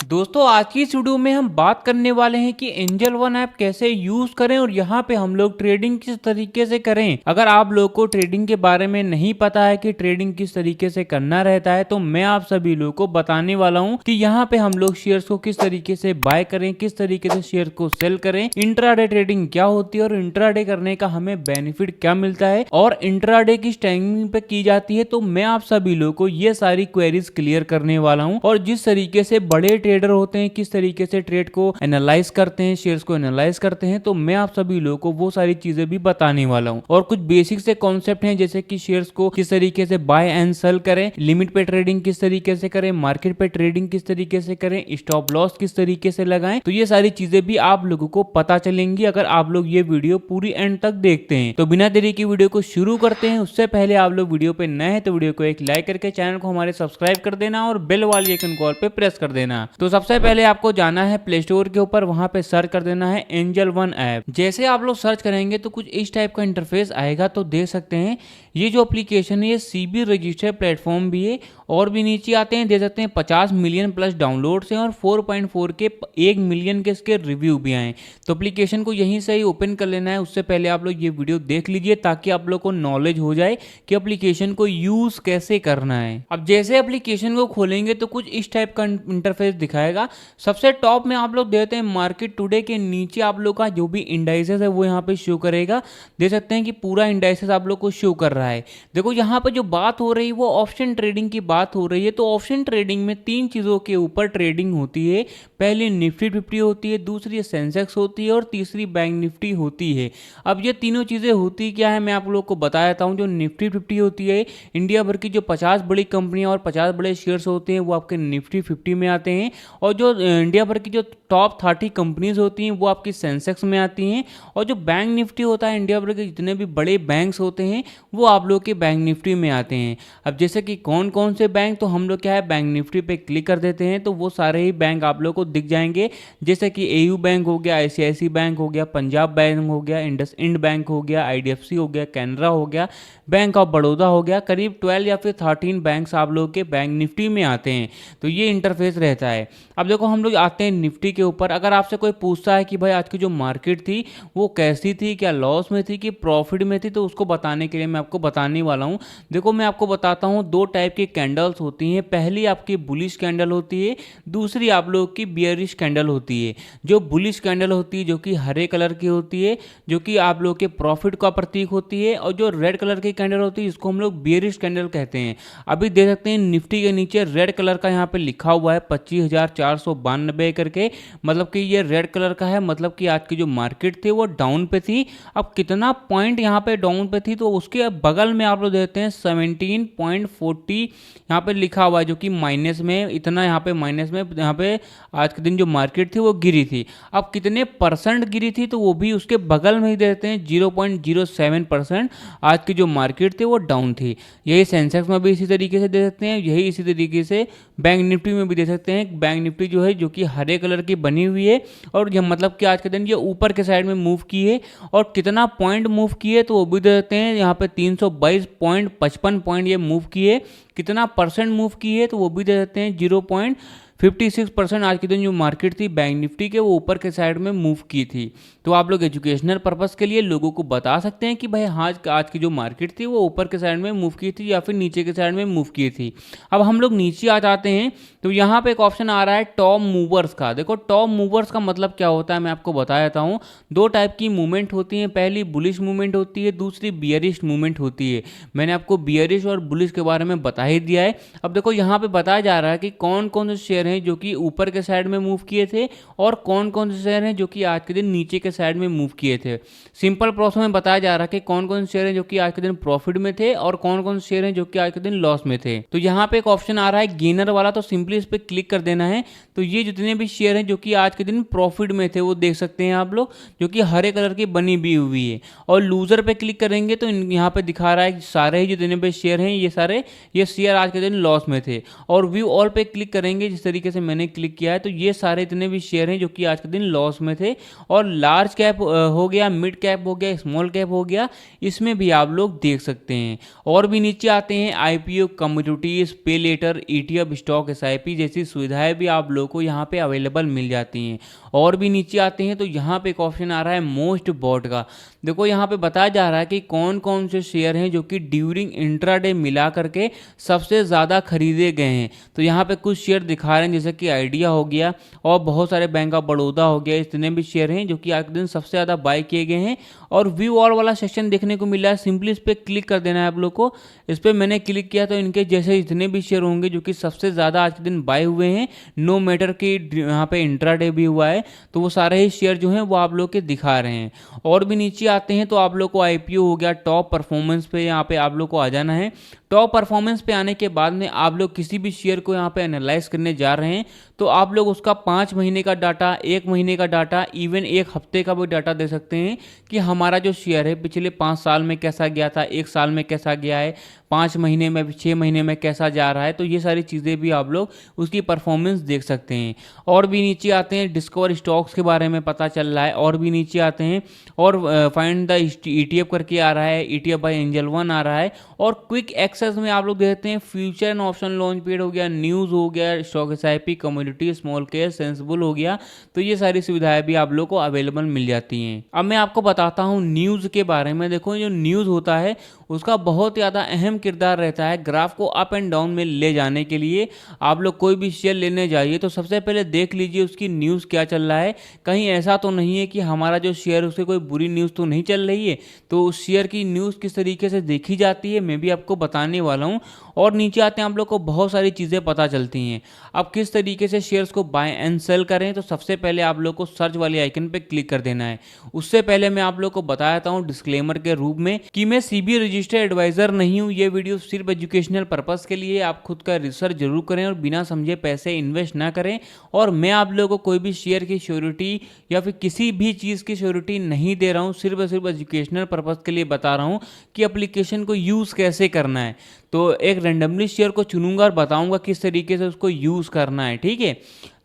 दोस्तों आज की इस वीडियो में हम बात करने वाले हैं कि एंजल वन ऐप कैसे यूज करें और यहाँ पे हम लोग ट्रेडिंग किस तरीके से करें। अगर आप लोग को ट्रेडिंग के बारे में नहीं पता है कि ट्रेडिंग किस तरीके से करना रहता है तो मैं आप सभी लोगों को बताने वाला हूँ कि यहाँ पे हम लोग शेयर्स को किस तरीके से बाय करें, किस तरीके से शेयर को सेल करें, इंट्राडे ट्रेडिंग क्या होती है और इंट्राडे करने का हमें बेनिफिट क्या मिलता है और इंट्राडे किस टाइमिंग पे की जाती है। तो मैं आप सभी लोगों को ये सारी क्वेरीज क्लियर करने वाला हूँ और जिस तरीके से बड़े ट्रेडर होते हैं किस तरीके से ट्रेड को एनालाइज करते हैं, शेयर्स को एनालाइज करते हैं, तो मैं आप सभी लोगों को वो सारी चीजें भी बताने वाला हूं। और कुछ बेसिक से कॉन्सेप्ट हैं जैसे कि शेयर्स को किस तरीके से बाय एंड सेल करें, लिमिट पे ट्रेडिंग किस तरीके से करें, मार्केट पे ट्रेडिंग किस तरीके से करें, स्टॉप लॉस किस तरीके से लगाएं। तो ये सारी चीजें भी आप लोगों को पता चलेंगी अगर आप लोग ये वीडियो पूरी एंड तक देखते हैं। तो बिना देरी की वीडियो को शुरू करते हैं। उससे पहले आप लोग वीडियो पे नए हैं तो वीडियो को एक लाइक करके चैनल को हमारे सब्सक्राइब कर देना और बेल वाली आइकन कॉल पे प्रेस कर देना। तो सबसे पहले आपको जाना है प्ले स्टोर के ऊपर, वहां पे सर्च कर देना है एंजल वन ऐप। जैसे आप लोग सर्च करेंगे तो कुछ इस टाइप का इंटरफेस आएगा। तो देख सकते हैं ये जो एप्लीकेशन है ये सीबी रजिस्टर्ड प्लेटफॉर्म भी है और भी नीचे आते हैं देख सकते हैं 50 मिलियन प्लस डाउनलोड हैं और 4.4 के 1 मिलियन के इसके रिव्यू भी आए। तो एप्लीकेशन को यहीं से ही ओपन कर लेना है। उससे पहले आप लोग ये वीडियो देख लीजिए ताकि आप लोग को नॉलेज हो जाए कि एप्लीकेशन को यूज कैसे करना है। अब जैसे एप्लीकेशन को खोलेंगे तो कुछ इस टाइप का इंटरफेस दिखाएगा। सबसे टॉप में आप लोग देते हैं मार्केट टुडे के नीचे आप लोग का जो भी इंडाइसेस है वो यहाँ पे शो करेगा। देख सकते हैं कि पूरा इंडाइसेस आप लोग को शो कर रहा है। देखो यहाँ पे जो बात हो रही है वो ऑप्शन ट्रेडिंग की बात हो रही है। तो ऑप्शन ट्रेडिंग में तीन चीजों के ऊपर ट्रेडिंग होती है। पहली निफ्टी 50 होती है, दूसरी सेंसेक्स होती है और तीसरी बैंक निफ्टी होती है। अब ये तीनों चीजें होती क्या है मैं आप लोग को बता देता हूँ। जो निफ्टी 50 होती है इंडिया भर की जो 50 बड़ी कंपनियां और 50 बड़े शेयर्स होते हैं वो आपके निफ्टी 50 में आते हैं और जो इंडिया भर की जो टॉप 30 कंपनीज होती हैं वो आपकी सेंसेक्स में आती हैं और जो बैंक निफ्टी होता है इंडिया भर के जितने भी बड़े बैंक्स होते हैं वो आप लोग के बैंक निफ्टी में आते हैं। अब जैसे कि कौन कौन से बैंक, तो हम लोग क्या है बैंक निफ्टी पे क्लिक कर देते हैं तो वो सारे ही बैंक आप लोग को दिख जाएंगे। जैसे कि एयू बैंक हो गया, आईसीआईसी बैंक हो गया, पंजाब बैंक हो गया, इंडसइंड बैंक हो गया, आईडीएफसी हो गया, कैनरा हो गया, बैंक ऑफ बड़ौदा हो गया। करीब 12 या फिर 13 बैंक्स आप लोग के बैंक निफ्टी में आते हैं। तो ये इंटरफेस रहता है। अब देखो हम लोग आते हैं निफ्टी के ऊपर। अगर आपसे कोई पूछता है कि भाई आज की जो मार्केट थी वो कैसी थी, क्या लॉस में थी कि प्रॉफिट में थी, तो उसको बताने के लिए मैं आपको बताने वाला हूं। देखो मैं आपको बताता हूं दो टाइप की कैंडल्स होती हैं। पहली आपकी बुलिश कैंडल होती है, दूसरी आप लोग की बियरिश कैंडल होती है। जो बुलिश कैंडल होती है जो कि हरे कलर की होती है जो कि आप लोग के प्रॉफिट का प्रतीक होती है और जो रेड कलर की कैंडल होती है इसको हम लोग बियरिश कैंडल कहते हैं। अभी देख सकते हैं निफ्टी के नीचे रेड कलर का यहाँ पे लिखा हुआ है 25,492 करके, मतलब कि ये रेड कलर का है, मतलब कि आज की जो मार्केट थी वो डाउन पे थी। अब कितना पॉइंट यहाँ पे डाउन पे थी तो उसके बगल में आप लोग देते हैं 17.40 यहाँ पे लिखा हुआ है जो कि माइनस में, इतना यहाँ पे माइनस में यहाँ पे आज के दिन जो मार्केट थी वो गिरी थी। अब कितने परसेंट गिरी थी तो वो भी उसके बगल में ही देते हैं 0.07%। आज की जो मार्केट थी वो डाउन थी। यही सेंसेक्स में भी इसी तरीके से दे सकते हैं, यही इसी तरीके से बैंक निफ्टी में भी दे सकते हैं। बैंक निफ्टी जो है जो कि हरे कलर की बनी हुई है और ये मतलब कि आज के दिन ये ऊपर के साइड में मूव की है और कितना पॉइंट मूव की है तो वो भी दे देते हैं। यहाँ पे 322.55 पॉइंट ये मूव की है। कितना परसेंट मूव की है तो वो भी दे देते हैं 0.56%। आज के दिन जो मार्केट थी बैंक निफ्टी के वो ऊपर के साइड में मूव की थी। तो आप लोग एजुकेशनल पर्पस के लिए लोगों को बता सकते हैं कि भाई आज की जो मार्केट थी वो ऊपर के साइड में मूव की थी या फिर नीचे के साइड में मूव की थी। अब हम लोग नीचे आ जाते हैं तो यहाँ पे एक ऑप्शन आ रहा है टॉप मूवर्स का। देखो टॉप मूवर्स का मतलब क्या होता है मैं आपको बता देता हूँ। दो टाइप की मूवमेंट होती है, पहली बुलिश मूवमेंट होती है, दूसरी बियरिश मूवमेंट होती है। मैंने आपको बियरिश और बुलिश के बारे में बता ही दिया है। अब देखो यहाँ पे बताया जा रहा है कि कौन कौन से शेयर हैं जो कि ऊपर के साइड में मूव किए थे और कौन कौन से शेयर हैं जो कि आज के दिन नीचे के साइड में मूव किए थे। सिंपल प्रोसेस में बताया जा रहा है कि कौन कौन से शेयर हैं जो कि आज के दिन प्रॉफिट में थे और कौन कौन से शेयर हैं जो कि आज के दिन लॉस में थे। तो यहाँ पे एक ऑप्शन आ रहा है गेनर वाला, तो सिंपली इस पर क्लिक कर देना है। तो ये जितने भी शेयर हैं जो कि आज के दिन प्रॉफिट में थे वो देख सकते हैं आप लोग, जो कि हरे कलर की बनी भी हुई है। और लूजर पे क्लिक करेंगे तो यहाँ पे दिखा रहा है सारे ही जितने भी शेयर हैं ये सारे ये शेयर आज के दिन लॉस में थे। और व्यू ऑल पे क्लिक करेंगे जिस तरीके तरीके से मैंने क्लिक किया है तो ये सारे इतने भी शेयर हैं जो कि आज के दिन लॉस में थे। और लार्ज कैप हो गया, मिड कैप हो गया, स्मॉल कैप हो गया, इसमें भी आप लोग देख सकते हैं। और भी नीचे आते हैं आईपीओ, कमोडिटीज, पे लेटर, ईटीएफ, स्टॉक, एसआईपी जैसी सुविधाएं भी आप लोगों को यहाँ पे अवेलेबल मिल जाती हैं। और भी नीचे आते हैं तो यहाँ पे एक ऑप्शन आ रहा है मोस्ट बॉट का। देखो यहाँ पे बताया जा रहा है कि कौन कौन से शेयर हैं जो कि ड्यूरिंग इंट्राडे मिला करके सबसे ज़्यादा खरीदे गए हैं। तो यहाँ पे कुछ शेयर दिखा रहे हैं जैसे कि आइडिया हो गया और बहुत सारे बैंक ऑफ बड़ौदा हो गया, इतने भी शेयर हैं जो कि आज के दिन सबसे ज़्यादा बाय किए गए हैं। और व्यू ऑल वाला सेक्शन देखने को मिला है, सिंपली इस पर क्लिक कर देना है आप लोग को। इस पर मैंने क्लिक किया तो इनके जैसे जितने भी शेयर होंगे जो कि सबसे ज़्यादा आज के दिन बाय हुए हैं, नो मैटर कि यहाँ पे इंट्राडे भी हुआ है, तो वो सारे ही शेयर जो हैं वो आप लोग के दिखा रहे हैं। और भी नीचे आते हैं तो आप लोग को आईपीओ हो गया, टॉप परफॉर्मेंस पे यहाँ पे आप लोग को आ जाना है। टॉप परफॉर्मेंस पे आने के बाद में आप लोग किसी भी शेयर को यहाँ पे एनालाइज करने जा रहे हैं तो आप लोग उसका 5 महीने का डाटा, 1 महीने का डाटा, इवन 1 हफ्ते का भी डाटा दे सकते हैं कि हमारा जो शेयर है पिछले 5 साल में कैसा गया था, 1 साल में कैसा गया है, 5 महीने में, 6 महीने में कैसा जा रहा है। तो ये सारी चीज़ें भी आप लोग उसकी परफॉर्मेंस देख सकते हैं। और भी नीचे आते हैं डिस्कवर स्टॉक्स के बारे में पता चल रहा है। और भी नीचे आते हैं और फाइंड द ईटीएफ करके आ रहा है, ईटीएफ बाय एंजल वन आ रहा है। और क्विक एक्सेस में आप लोग देखते हैं future and option launch period हो गया, न्यूज़ हो गया, stock SIP, commodity, small cap, sensible हो गया। तो ये सारी सुविधाएं भी आप लोग को अवेलेबल मिल जाती हैं। अब मैं आपको बताता हूँ न्यूज़ के बारे में। देखो जो न्यूज़ होता है उसका बहुत ज़्यादा अहम किरदार रहता है ग्राफ को अप एंड डाउन में ले जाने के लिए। आप लोग कोई भी शेयर लेने जाइए तो सबसे पहले देख लीजिए उसकी न्यूज़ क्या चल रहा है, कहीं ऐसा तो नहीं है कि हमारा जो शेयर उससे कोई बुरी न्यूज़ तो नहीं चल रही है। तो उस शेयर की न्यूज़ किस तरीके से देखी जाती है मैं भी आपको बताने वाला हूँ। और नीचे आते हैं आप लोग को बहुत सारी चीज़ें पता चलती हैं। अब किस तरीके से शेयर्स को बाय एंड सेल करें तो सबसे पहले आप लोग को सर्च वाले आइकन पे क्लिक कर देना है। उससे पहले मैं आप लोग को बताता हूँ डिस्क्लेमर के रूप में कि मैं सीबी रजिस्टर्ड एडवाइजर नहीं हूँ। ये वीडियो सिर्फ एजुकेशनल पर्पस के लिए, आप खुद का रिसर्च जरूर करें और बिना समझे पैसे इन्वेस्ट ना करें। और मैं आप लोगों को कोई भी शेयर की श्योरिटी या फिर किसी भी चीज़ की श्योरिटी नहीं दे रहा हूँ, सिर्फ एजुकेशनल पर्पस के लिए बता रहा हूँ कि एप्लीकेशन को यूज़ कैसे करना है। तो एक रैंडमली शेयर को चुनूंगा और बताऊंगा किस तरीके से उसको यूज़ करना है, ठीक है।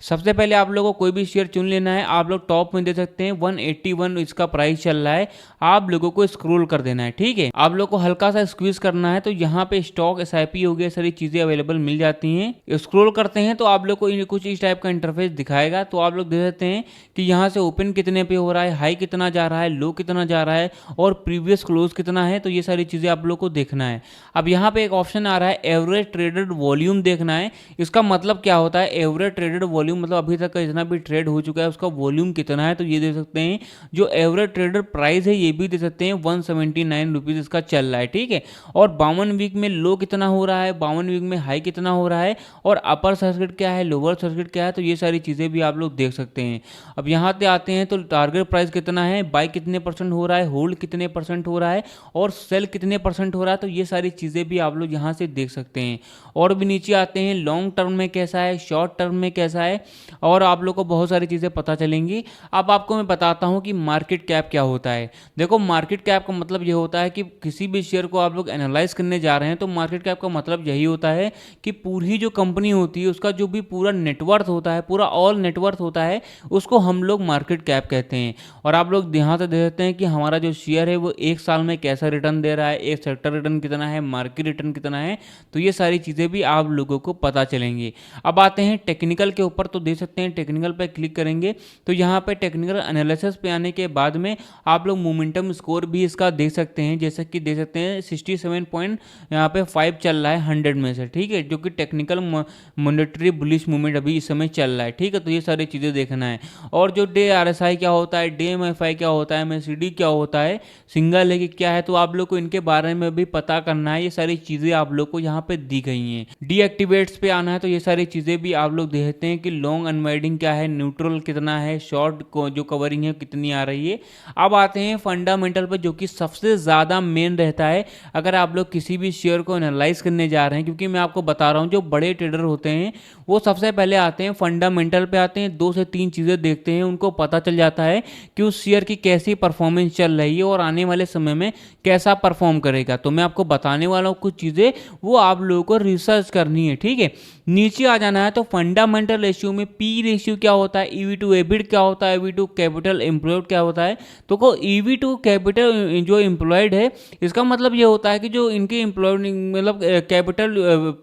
सबसे पहले आप लोगों को कोई भी शेयर चुन लेना है। आप लोग टॉप में दे सकते हैं 181 इसका प्राइस चल रहा है। आप लोगों को स्क्रॉल कर देना है, ठीक है। आप लोग को हल्का सा स्क्वीज करना है तो यहाँ पे स्टॉक, एसआईपी हो गया, सारी चीजें अवेलेबल मिल जाती हैं। स्क्रॉल करते हैं तो आप लोग को कुछ इस टाइप का इंटरफेस दिखाएगा। तो आप लोग देख सकते हैं कि यहाँ से ओपन कितने पे हो रहा है, हाई कितना जा रहा है, लो कितना जा रहा है और प्रीवियस क्लोज कितना है। तो ये सारी चीजें आप लोग को देखना है। अब यहाँ पे एक ऑप्शन आ रहा है एवरेज ट्रेडेड वॉल्यूम देखना है। इसका मतलब क्या होता है एवरेज ट्रेडेड वॉल्यूम, मतलब अभी तक का जितना भी ट्रेड हो चुका है उसका वॉल्यूम कितना है। तो ये दे सकते हैं। जो एवरेज ट्रेडर प्राइस है ये भी दे सकते हैं, 179 रुपीज इसका चल रहा है, ठीक है। और 52 वीक में लो कितना हो रहा है, 52 वीक में हाई कितना हो रहा है और अपर सर्किट क्या है, लोअर सर्किट क्या है। तो ये सारी चीज़ें भी आप लोग देख सकते हैं। अब यहाँ पे आते हैं तो टारगेट प्राइस कितना है, बाय कितने परसेंट हो रहा है, होल्ड कितने परसेंट हो रहा है और सेल कितने परसेंट हो रहा है। तो ये सारी चीज़ें भी आप लोग यहाँ से देख सकते हैं। और भी नीचे आते हैं लॉन्ग टर्म में कैसा है, शॉर्ट टर्म में कैसा है और आप लोग को बहुत सारी चीज़ें पता चलेंगी। अब आपको मैं बताता हूं कि मार्केट कैप क्या होता है। देखो मार्केट कैप का मतलब ये होता है कि किसी भी शेयर को आप लोग एनालाइज करने जा रहे हैं तो मार्केट कैप का मतलब यही होता है कि पूरी जो कंपनी होती है उसका जो भी पूरा नेटवर्थ होता है, पूरा ऑल नेटवर्थ होता है, उसको हम लोग मार्केट कैप कहते हैं। और आप लोग यहाँ से देख सकते हैं कि हमारा जो शेयर है वो 1 साल में कैसा रिटर्न दे रहा है, एक सेक्टर रिटर्न कितना है, मार्केट रिटर्न कितना है। तो ये सारी चीज़ें भी आप लोगों को पता चलेंगी। अब आते हैं टेक्निकल के ऊपर। तो देख सकते हैं टेक्निकल पे क्लिक करेंगे तो यहाँ पे टेक्निकल एनालिसिस पे आने के बाद में आप लोग मोमेंटम स्कोर भी इसका देख सकते हैं। जैसे कि देख सकते हैं 67 पॉइंट यहाँ पे 5 चल रहा है 100 में से, ठीक है, जो कि टेक्निकल मॉनेटरी बुलिश मूवमेंट अभी इस समय चल रहा है, ठीक है। तो ये सारी चीज़ें देखना है। और जो डे आरएसआई क्या होता है, डे एमएफआई क्या होता है, एमएसीडी क्या होता है, सिंगल है कि क्या है, तो आप लोग को इनके बारे में भी पता करना है। ये सारी चीज़ें आप लोग को यहाँ पे दी गई हैं। डीएक्टिवेट्स पे आना है तो ये सारी चीज़ें भी आप लोग देखते हैं कि लॉन्ग अनवाइडिंग क्या है, न्यूट्रल कितना है, शॉर्ट को जो कवरिंग है कितनी आ रही है। अब आते हैं फंडामेंटल पर जो कि सबसे ज़्यादा मेन रहता है अगर आप लोग किसी भी शेयर को एनालाइज करने जा रहे हैं। क्योंकि मैं आपको बता रहा हूँ जो बड़े ट्रेडर होते हैं वो सबसे पहले आते हैं फंडामेंटल पे आते हैं, 2 से 3 चीज़ें देखते हैं, उनको पता चल जाता है कि उस शेयर की कैसी परफॉर्मेंस चल रही है और आने वाले समय में कैसा परफॉर्म करेगा। तो मैं आपको बताने वाला हूँ कुछ चीज़ें, वो आप लोगों को रिसर्च करनी है। ठीक है, नीचे आ जाना है तो फंडामेंटल रेशियो में पी रेशियो क्या होता है, ईवी टू एबिट क्या होता है, ईवी टू कैपिटल एम्प्लॉयड क्या होता है। तो को ईवी टू कैपिटल जो एम्प्लॉयड है, इसका मतलब ये होता है कि जो इनके एम्प्लॉयड मतलब कैपिटल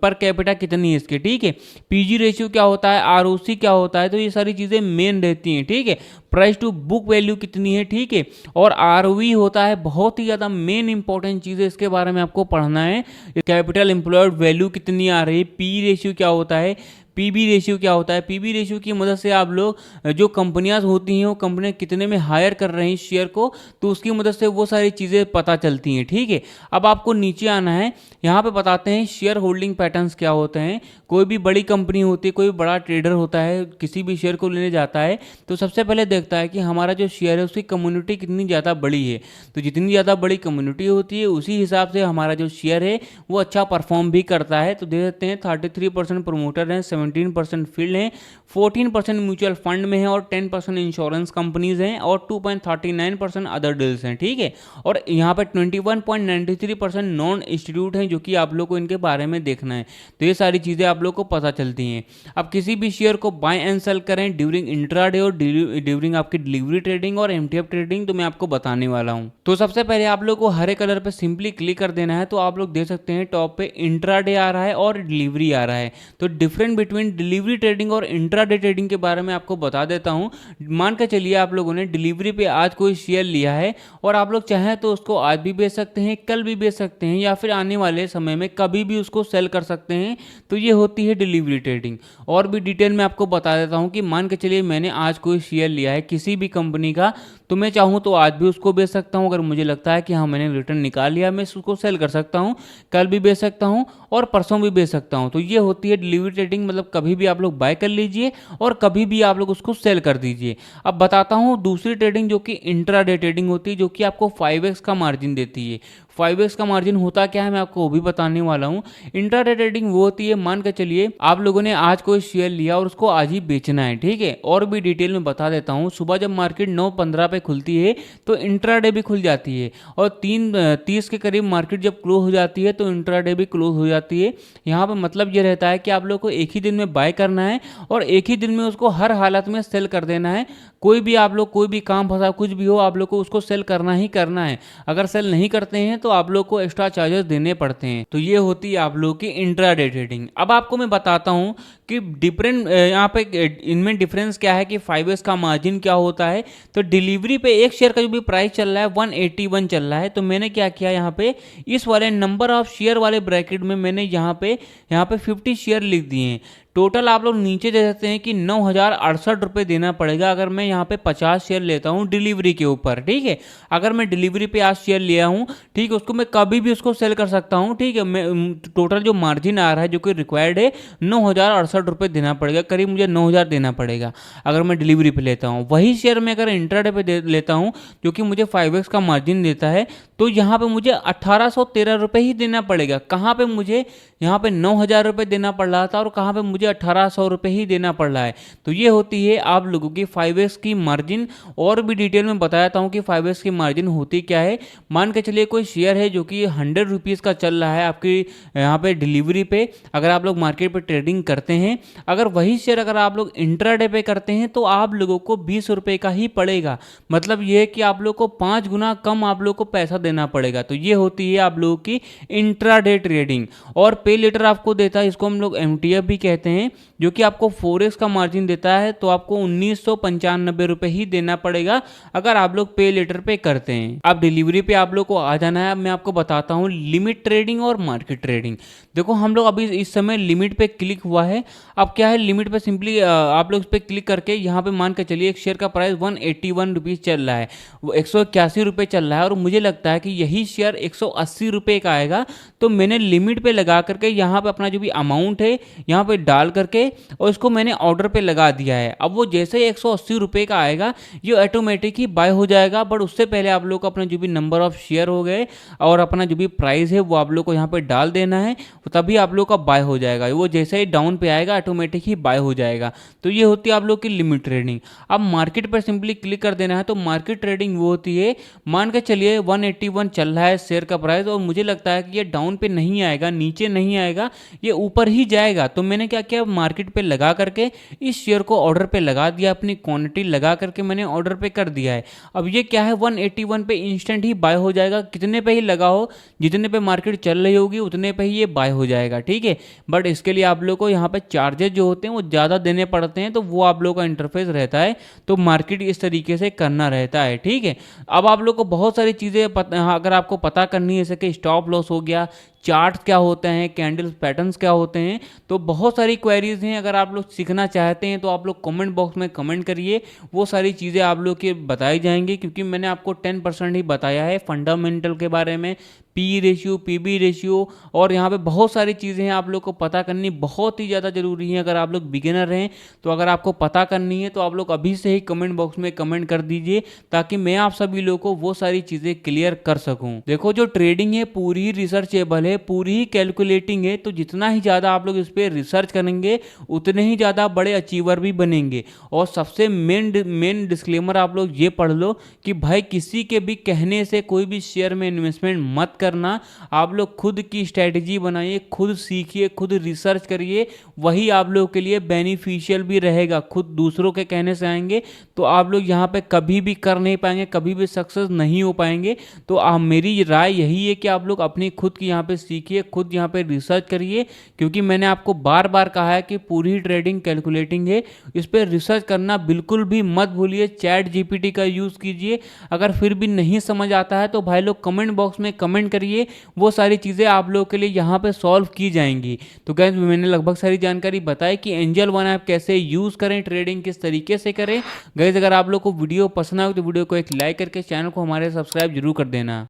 पर कैपिटा कितनी है इसकी। ठीक है, पीजी रेशियो क्या होता है, आरओसी क्या होता है, तो ये सारी चीज़ें मेन रहती हैं। ठीक है, प्राइस टू बुक वैल्यू कितनी है। ठीक है, और आरओई होता है, बहुत ही ज़्यादा मेन इंपॉर्टेंट चीज़ है, इसके बारे में आपको पढ़ना है। कैपिटल एम्प्लॉयड वैल्यू कितनी आ रही है, पी रेशियो क्या होता है, पीबी रेशियो क्या होता है। पीबी रेशियो की मदद से आप लोग जो कंपनियां होती हैं वो कंपनियां कितने में हायर कर रही हैं शेयर को, तो उसकी मदद से वो सारी चीज़ें पता चलती हैं। ठीक है, अब आपको नीचे आना है, यहाँ पे बताते हैं शेयर होल्डिंग पैटर्न्स क्या होते हैं। कोई भी बड़ी कंपनी होती है, कोई बड़ा ट्रेडर होता है, किसी भी शेयर को लेने जाता है तो सबसे पहले देखता है कि हमारा जो शेयर है उसकी कम्युनिटी कितनी ज़्यादा बड़ी है। तो जितनी ज़्यादा बड़ी कम्युनिटी होती है उसी हिसाब से हमारा जो शेयर है वो अच्छा परफॉर्म भी करता है। तो देख सकते हैं 33% प्रमोटर हैं, 17% फील्ड हैं, 14% म्यूचुअल फंड में है और 10% इंश्योरेंस कंपनीज हैं और 2.39% अदर डील्स हैं। ठीक है, और यहाँ पे 21.93% नॉन इंस्टीट्यूट हैं, जो कि आप लोग को इनके बारे में देखना है। तो ये सारी चीज़ें आप लोग को पता चलती हैं। अब किसी भी शेयर को बाय एंड सेल करें ड्यूरिंग इंट्राडे और ड्यूरिंग आपकी डिलीवरी ट्रेडिंग और एमटीएफ ट्रेडिंग, तो मैं आपको बताने वाला हूँ। तो सबसे पहले आप लोग को हरे कलर पे सिंपली क्लिक कर देना है, तो आप लोग देख सकते हैं टॉप पे इंट्राडे आ रहा है और डिलीवरी आ रहा है। तो डिफरेंट बिटवीन डिलीवरी ट्रेडिंग और इंट्राडे ट्रेडिंग के बारे में आपको बता देता हूं। मान के चलिए आप लोगों ने डिलीवरी पे आज कोई शेयर लिया है और आप लोग चाहें तो उसको आज भी बेच सकते हैं, कल भी बेच सकते हैं, या फिर आने वाले समय में कभी भी उसको सेल कर सकते हैं। तो ये होती है डिलीवरी ट्रेडिंग। और भी डिटेल में आपको बता देता हूं कि मान के चलिए मैंने आज कोई शेयर लिया है किसी भी कंपनी का, तो मैं चाहूँ तो आज भी उसको बेच सकता हूँ। अगर मुझे लगता है कि हाँ मैंने रिटर्न निकाल लिया, मैं उसको सेल कर सकता हूँ, कल भी बेच सकता हूँ और परसों भी बेच सकता हूँ। तो ये होती है डिलीवरी ट्रेडिंग, मतलब कभी भी आप लोग बाय कर लीजिए और कभी भी आप लोग उसको सेल कर दीजिए। अब बताता हूँ दूसरी ट्रेडिंग जो कि इंट्राडे ट्रेडिंग होती है, जो कि आपको 5x का मार्जिन देती है। 5x का मार्जिन होता क्या है मैं आपको वो भी बताने वाला हूँ। इंट्राडे ट्रेडिंग वो होती है, मान के चलिए आप लोगों ने आज कोई शेयर लिया और उसको आज ही बेचना है। ठीक है, और भी डिटेल में बता देता हूँ। सुबह जब मार्केट 9:15 पे खुलती है तो इंट्राडे भी खुल जाती है, और 3:30 के करीब मार्केट जब क्लोज हो जाती है तो इंट्राडे भी क्लोज हो जाती है। यहाँ पे मतलब ये रहता है कि आप लोग को एक ही दिन में बाय करना है और एक ही दिन में उसको हर हालत में सेल कर देना है। कोई भी आप लोग कोई भी काम फंसा कुछ भी हो, आप लोग को उसको सेल करना ही करना है। अगर सेल नहीं करते हैं तो आप लोग को एक्स्ट्रा चार्जेस देने पड़ते हैं। तो ये होती है आप लोग की इंट्राडे ट्रेडिंग। अब आपको मैं बताता हूँ कि डिफरेंट यहाँ पे इनमें डिफरेंस क्या है कि 5x का मार्जिन क्या होता है। तो डिलीवरी पे एक शेयर का जो भी प्राइस चल रहा है 181 चल रहा है। तो मैंने क्या किया, यहाँ पे इस वाले नंबर ऑफ शेयर वाले ब्रैकेट में मैंने यहाँ पे 50 शेयर लिख दिए हैं। टोटल आप लोग नीचे दे सकते हैं कि 9,068 रुपये देना पड़ेगा अगर मैं यहाँ पे 50 शेयर लेता हूँ डिलीवरी के ऊपर। ठीक है, अगर मैं डिलीवरी पे आज शेयर लिया हूँ, ठीक है, उसको मैं कभी भी उसको सेल कर सकता हूँ। ठीक है, मैं टोटल जो मार्जिन आ रहा है जो कि रिक्वायर्ड है 9,068 रुपये देना पड़ेगा, करीब मुझे 9,000 देना पड़ेगा अगर मैं डिलीवरी पे लेता हूँ। वही शेयर मैं अगर इंट्राडे पे लेता हूँ जो कि मुझे 5x का मार्जिन देता है, तो यहाँ पे मुझे 1,813 रुपये ही देना पड़ेगा। कहाँ पे मुझे यहाँ पे 9,000 रुपये देना पड़ रहा था और कहाँ पे मुझे 1,800 रुपये ही देना पड़ रहा है। तो ये होती है आप लोगों की 5x की मार्जिन। और भी डिटेल में बताता हूँ कि 5x की मार्जिन होती क्या है। मान के चलिए कोई शेयर है जो कि 100 रुपीज़ का चल रहा है आपकी यहाँ पे डिलीवरी पे, अगर आप लोग मार्केट पे ट्रेडिंग करते हैं, अगर वही शेयर अगर आप लोग इंट्राडे पे करते हैं तो आप लोगों को 20 रुपये का ही पड़ेगा। मतलब ये है कि आप लोग को 5 गुना कम आप लोग को पैसा देना पड़ेगा। तो ये होती है आप लोगों की इंट्राडे ट्रेडिंग। और पे लेटर आपको देता है, इसको हम लोग एमटीएफ भी कहते हैं, जो कि आपको 4x का मार्जिन देता है। तो आपको 1,995 रुपये ही देना पड़ेगा अगर आप लोग पे लेटर पे करते हैं। अब डिलीवरी पे आप लोग को आ जाना है। अब मैं आपको बताता हूँ लिमिट ट्रेडिंग और मार्केट ट्रेडिंग। देखो हम लोग अभी इस समय लिमिट पे क्लिक हुआ है। अब क्या है, लिमिट पे सिंपली आप लोग इस पर क्लिक करके यहाँ पे मान के चलिए एक शेयर का प्राइस 181 रुपीज़ चल रहा है, वो 181 रुपये चल रहा है और मुझे लगता है कि यही शेयर 180 रुपये का आएगा। तो मैंने लिमिट पे लगा करके यहाँ पे अपना जो भी अमाउंट है यहाँ पे डाल करके और इसको मैंने ऑर्डर पे लगा दिया है। अब वो जैसे ही 180 रुपये का आएगा ये ऑटोमेटिक ही बाय हो जाएगा। बट उससे पहले आप लोग को अपना जो भी नंबर ऑफ शेयर हो गए और अपना जो भी प्राइस है वो आप लोग को यहाँ पे डाल देना है, तभी आप लोग का बाय हो जाएगा। वो जैसे ही डाउन पे आएगा आएगा ऑटोमेटिक ही बाय हो जाएगा। तो ये होती है आप लोग की लिमिट ट्रेडिंग। अब मार्केट पर सिंपली क्लिक कर देना है। तो मार्केट ट्रेडिंग वो होती है, मान के चलिए 181 चल रहा है शेयर का प्राइस और मुझे लगता है कि ये डाउन पे नहीं आएगा, नीचे नहीं आएगा, ये ऊपर ही जाएगा। तो मैंने क्या किया, मार्केट पे लगा करके इस शेयर को ऑर्डर पे लगा दिया, अपनी क्वांटिटी लगा करके मैंने ऑर्डर पे कर दिया है। अब ये क्या है, 181 पे इंस्टेंट ही बाय हो जाएगा, कितने पे ही लगा हो, जितने पे मार्केट चल रही होगी उतने पे ही ये बाय हो जाएगा, ठीक है। बट इसके लिए आप लोग को यहाँ पे चार्जेस जो होते हैं वो ज़्यादा देने पड़ते हैं, तो वो आप लोग का इंटरफेस रहता है। तो मार्केट इस तरीके से करना रहता है, ठीक है। अब आप लोग को बहुत सारी चीज़ें अगर आपको पता करनी है, जैसे कि स्टॉप लॉस हो गया, चार्ट क्या होते हैं, कैंडल पैटर्न्स क्या होते हैं, तो बहुत सारी क्वेरीज हैं। अगर आप लोग सीखना चाहते हैं तो आप लोग कमेंट बॉक्स में कमेंट करिए, वो सारी चीज़ें आप लोग की बताई जाएंगी। क्योंकि मैंने आपको 10% ही बताया है फंडामेंटल के बारे में, पी रेशियो, पीबी रेशियो, और यहाँ पे बहुत सारी चीज़ें हैं आप लोग को पता करनी बहुत ही ज़्यादा ज़रूरी है। अगर आप लोग बिगिनर हैं तो अगर आपको पता करनी है तो आप लोग अभी से ही कमेंट बॉक्स में कमेंट कर दीजिए, ताकि मैं आप सभी लोगों को वो सारी चीज़ें क्लियर कर सकूँ। देखो, जो ट्रेडिंग है पूरी ही रिसर्चेबल है, पूरी ही कैलकुलेटिंग है। तो जितना ही ज़्यादा आप लोग इस पर रिसर्च करेंगे उतने ही ज़्यादा बड़े अचीवर भी बनेंगे। और सबसे मेन डिस्क्लेमर आप लोग ये पढ़ लो कि भाई किसी के भी कहने से कोई भी शेयर में इन्वेस्टमेंट मत करना। आप लोग खुद की स्ट्रैटेजी बनाइए, खुद सीखिए, खुद रिसर्च करिए, वही आप लोग के लिए बेनिफिशियल भी रहेगा। खुद दूसरों के कहने से आएंगे तो आप लोग यहाँ पे कभी भी कर नहीं पाएंगे, कभी भी सक्सेस नहीं हो पाएंगे। तो मेरी राय यही है कि आप लोग अपनी खुद की यहाँ पे सीखिए, खुद यहाँ पे रिसर्च करिए। क्योंकि मैंने आपको बार बार कहा है कि पूरी ट्रेडिंग कैलकुलेटिंग है, इस पर रिसर्च करना बिल्कुल भी मत भूलिए। चैट जीपीटी का यूज़ कीजिए। अगर फिर भी नहीं समझ आता है तो भाई लोग कमेंट बॉक्स में कमेंट करिए, वो सारी चीज़ें आप लोगों के लिए यहाँ पे सॉल्व की जाएंगी। तो गाइस, मैंने लगभग सारी जानकारी बताई कि एंजल वन ऐप कैसे यूज़ करें, ट्रेडिंग किस तरीके से करें। गाइस, अगर आप लोग को वीडियो पसंद आए तो वीडियो को एक लाइक करके चैनल को हमारे सब्सक्राइब जरूर कर देना।